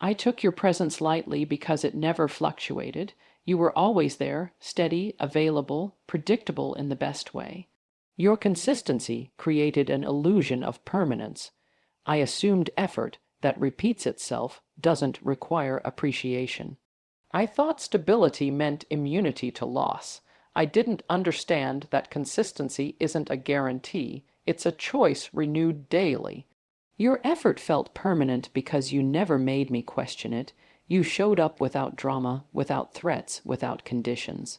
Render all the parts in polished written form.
I took your presence lightly because it never fluctuated. You were always there, steady, available, predictable in the best way. Your consistency created an illusion of permanence. I assumed effort that repeats itself doesn't require appreciation. I thought stability meant immunity to loss. I didn't understand that consistency isn't a guarantee, it's a choice renewed daily. Your effort felt permanent because you never made me question it. You showed up without drama, without threats, without conditions.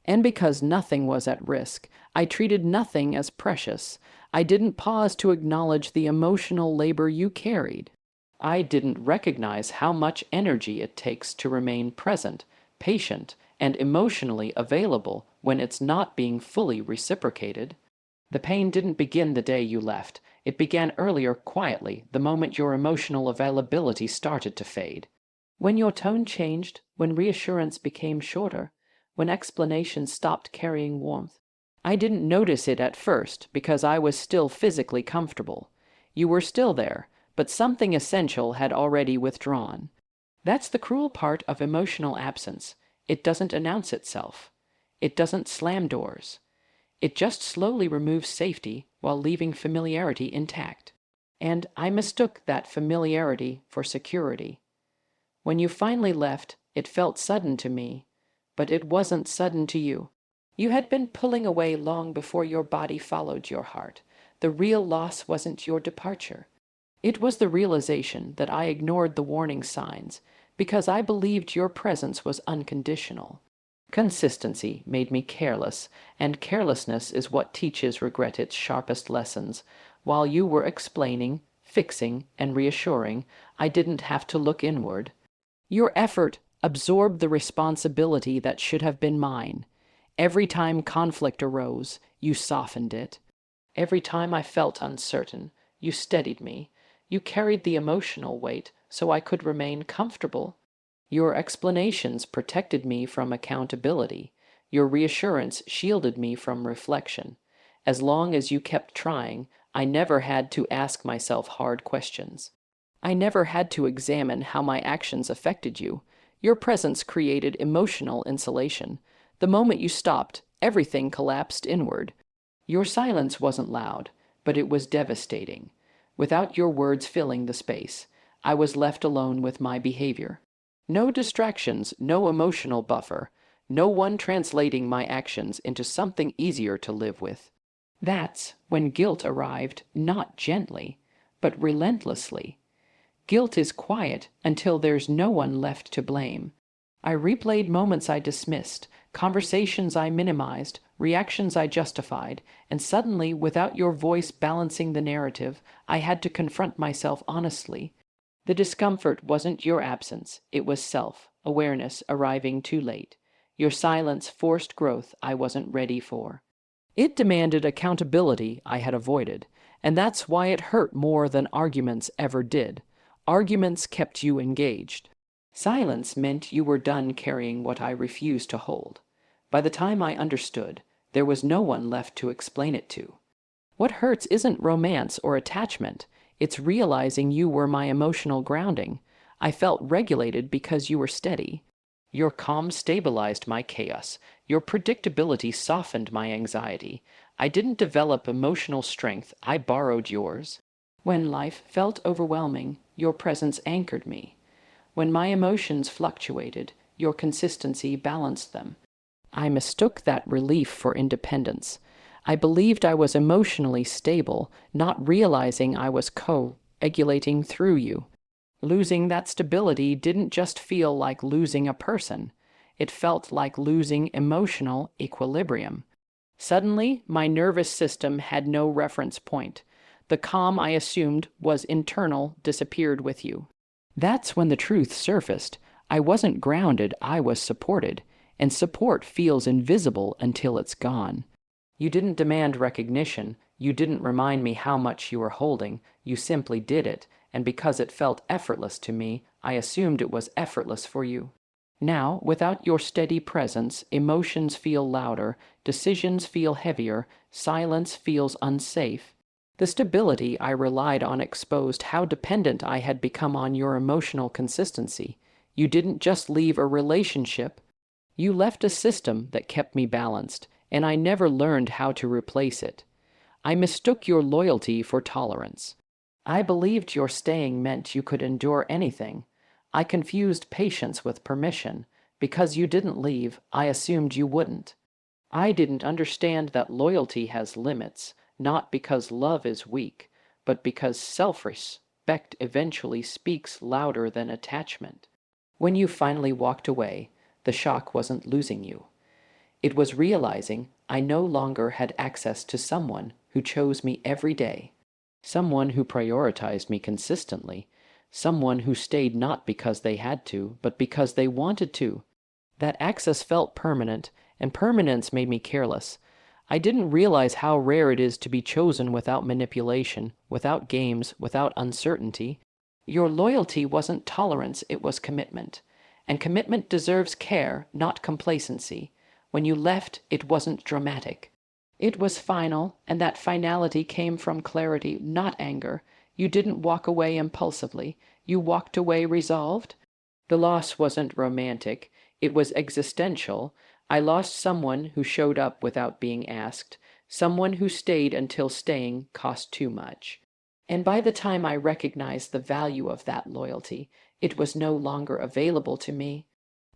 And because nothing was at risk, I treated nothing as precious. I didn't pause to acknowledge the emotional labor you carried. I didn't recognize how much energy it takes to remain present, patient, and emotionally available when it's not being fully reciprocated. The pain didn't begin the day you left. It began earlier, quietly, the moment your emotional availability started to fade. When your tone changed, when reassurance became shorter, when explanations stopped carrying warmth. I didn't notice it at first because I was still physically comfortable. You were still there, but something essential had already withdrawn. That's the cruel part of emotional absence. It doesn't announce itself. It doesn't slam doors. It just slowly removes safety while leaving familiarity intact. And I mistook that familiarity for security. When you finally left, it felt sudden to me, but it wasn't sudden to you. You had been pulling away long before your body followed your heart. The real loss wasn't your departure. It was the realization that I ignored the warning signs because I believed your presence was unconditional. Consistency made me careless, and carelessness is what teaches regret its sharpest lessons. While you were explaining, fixing, and reassuring, I didn't have to look inward. Your effort absorbed the responsibility that should have been mine. Every time conflict arose, you softened it. Every time I felt uncertain, you steadied me. You carried the emotional weight so I could remain comfortable. Your explanations protected me from accountability. Your reassurance shielded me from reflection. As long as you kept trying, I never had to ask myself hard questions. I never had to examine how my actions affected you. Your presence created emotional insulation. The moment you stopped, everything collapsed inward. Your silence wasn't loud, but it was devastating. Without your words filling the space, I was left alone with my behavior. No distractions, no emotional buffer, no one translating my actions into something easier to live with. That's when guilt arrived, not gently, but relentlessly. Guilt is quiet until there's no one left to blame. I replayed moments I dismissed, conversations I minimized, reactions I justified, and suddenly, without your voice balancing the narrative, I had to confront myself honestly. The discomfort wasn't your absence, it was self-awareness arriving too late. Your silence forced growth I wasn't ready for. It demanded accountability I had avoided, and that's why it hurt more than arguments ever did. Arguments kept you engaged. Silence meant you were done carrying what I refused to hold. By the time I understood, there was no one left to explain it to. What hurts isn't romance or attachment, it's realizing you were my emotional grounding. I felt regulated because you were steady. Your calm stabilized my chaos. Your predictability softened my anxiety. I didn't develop emotional strength, I borrowed yours. When life felt overwhelming, your presence anchored me. When my emotions fluctuated, your consistency balanced them. I mistook that relief for independence. I believed I was emotionally stable, not realizing I was co-regulating through you. Losing that stability didn't just feel like losing a person. It felt like losing emotional equilibrium. Suddenly, my nervous system had no reference point. The calm I assumed was internal disappeared with you. That's when the truth surfaced. I wasn't grounded, I was supported, and support feels invisible until it's gone. You didn't demand recognition, you didn't remind me how much you were holding, you simply did it, and because it felt effortless to me, I assumed it was effortless for you. Now, without your steady presence, emotions feel louder, decisions feel heavier, silence feels unsafe. The stability I relied on exposed how dependent I had become on your emotional consistency. You didn't just leave a relationship, you left a system that kept me balanced, and I never learned how to replace it. I mistook your loyalty for tolerance. I believed your staying meant you could endure anything. I confused patience with permission. Because you didn't leave, I assumed you wouldn't. I didn't understand that loyalty has limits, not because love is weak, but because self-respect eventually speaks louder than attachment. When you finally walked away, the shock wasn't losing you. It was realizing I no longer had access to someone who chose me every day, someone who prioritized me consistently, someone who stayed not because they had to, but because they wanted to. That access felt permanent, and permanence made me careless. I didn't realize how rare it is to be chosen without manipulation, without games, without uncertainty. Your loyalty wasn't tolerance, it was commitment. And commitment deserves care, not complacency. When you left, it wasn't dramatic. It was final, and that finality came from clarity, not anger. You didn't walk away impulsively. You walked away resolved. The loss wasn't romantic. It was existential. I lost someone who showed up without being asked, someone who stayed until staying cost too much. And by the time I recognized the value of that loyalty, it was no longer available to me.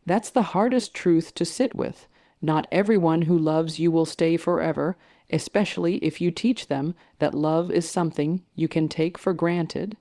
That's the hardest truth to sit with. Not everyone who loves you will stay forever, especially if you teach them that love is something you can take for granted.